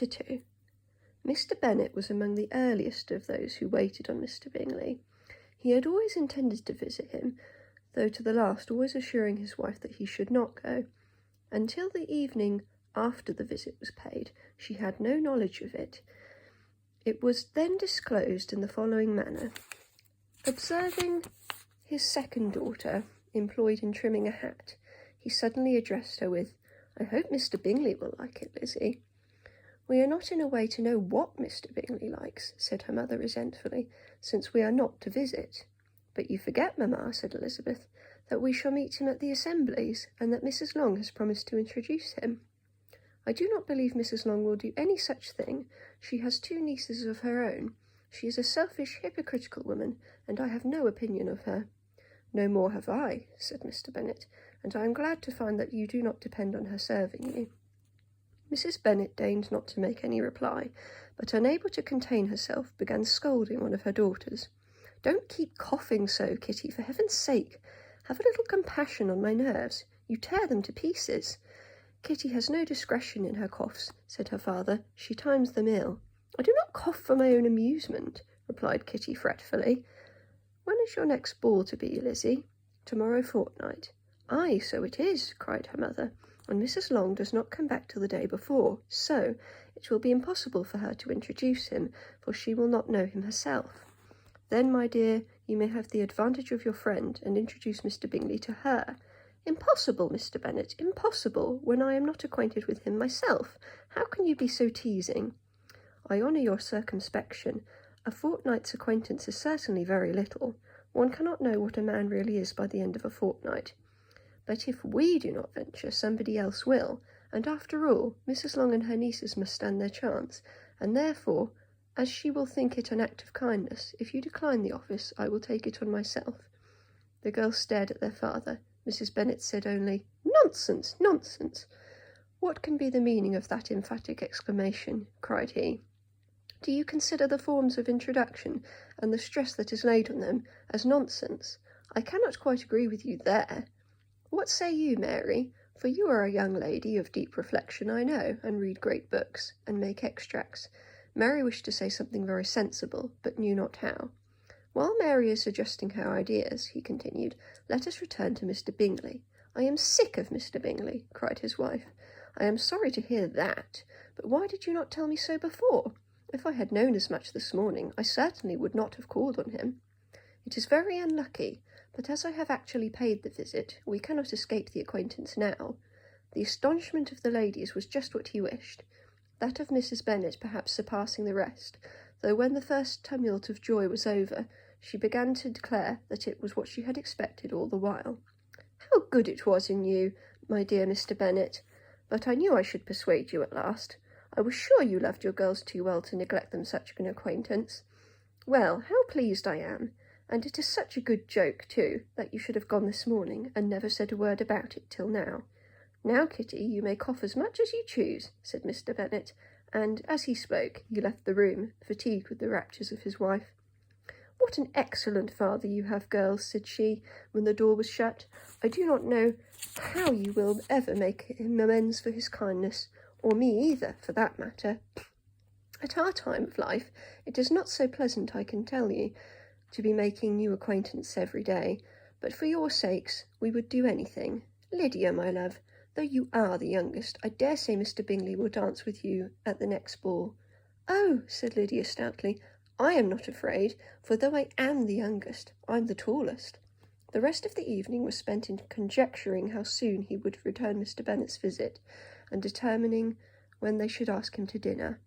2. Mr. Bennet was among the earliest of those who waited on Mr. Bingley. He had always intended to visit him, though to the last always assuring his wife that he should not go. Until the evening after the visit was paid, she had no knowledge of it. It was then disclosed in the following manner. Observing his second daughter employed in trimming a hat, he suddenly addressed her with, "I hope Mr. Bingley will like it, Lizzie." "We are not in a way to know what Mr. Bingley likes," said her mother resentfully, "since we are not to visit." "But you forget, mamma," said Elizabeth, "that we shall meet him at the assemblies, and that Mrs. Long has promised to introduce him." "I do not believe Mrs. Long will do any such thing. She has 2 nieces of her own. She is a selfish, hypocritical woman, and I have no opinion of her." "No more have I," said Mr. Bennet, "and I am glad to find that you do not depend on her serving you." Mrs. Bennet deigned not to make any reply, but unable to contain herself, began scolding one of her daughters. "Don't keep coughing so, Kitty, for heaven's sake. Have a little compassion on my nerves. You tear them to pieces." "Kitty has no discretion in her coughs," said her father. "She times them ill." "I do not cough for my own amusement," replied Kitty fretfully. "When is your next ball to be, Lizzie?" "Tomorrow fortnight." "Aye, so it is," cried her mother, "and Mrs. Long does not come back till the day before, so it will be impossible for her to introduce him, for she will not know him herself." "Then, my dear, you may have the advantage of your friend, and introduce Mr. Bingley to her." "Impossible, Mr. Bennet, impossible, when I am not acquainted with him myself. How can you be so teasing?" "I honour your circumspection. A fortnight's acquaintance is certainly very little. One cannot know what a man really is by the end of a fortnight. But if we do not venture, somebody else will, and after all, Mrs. Long and her nieces must stand their chance, and therefore, as she will think it an act of kindness, if you decline the office, I will take it on myself." The girls stared at their father. Mrs. Bennet said only, "Nonsense, nonsense." "What can be the meaning of that emphatic exclamation?" cried he. "Do you consider the forms of introduction, and the stress that is laid on them, as nonsense? I cannot quite agree with you there. What say you, Mary? For you are a young lady of deep reflection, I know, and read great books, and make extracts." Mary wished to say something very sensible, but knew not how. "While Mary is suggesting her ideas," he continued, "let us return to Mr. Bingley." "I am sick of Mr. Bingley," cried his wife. "I am sorry to hear that, but why did you not tell me so before? If I had known as much this morning, I certainly would not have called on him. It is very unlucky, but as I have actually paid the visit, we cannot escape the acquaintance now." The astonishment of the ladies was just what he wished, that of Mrs. Bennet perhaps surpassing the rest, though when the first tumult of joy was over, she began to declare that it was what she had expected all the while. "How good it was in you, my dear Mr. Bennet! But I knew I should persuade you at last. I was sure you loved your girls too well to neglect them such an acquaintance. Well, how pleased I am! And it is such a good joke, too, that you should have gone this morning, and never said a word about it till now." "Now, Kitty, you may cough as much as you choose," said Mr. Bennet, and, as he spoke, he left the room, fatigued with the raptures of his wife. "What an excellent father you have, girls," said she, when the door was shut. "I do not know how you will ever make him amends for his kindness, or me either, for that matter. At our time of life, it is not so pleasant, I can tell you, to be making new acquaintance every day, but for your sakes we would do anything. Lydia, my love, though you are the youngest, I dare say Mr. Bingley will dance with you at the next ball." "Oh," said Lydia stoutly, "I am not afraid, for though I am the youngest, I'm the tallest." The rest of the evening was spent in conjecturing how soon he would return Mr. Bennet's visit, and determining when they should ask him to dinner.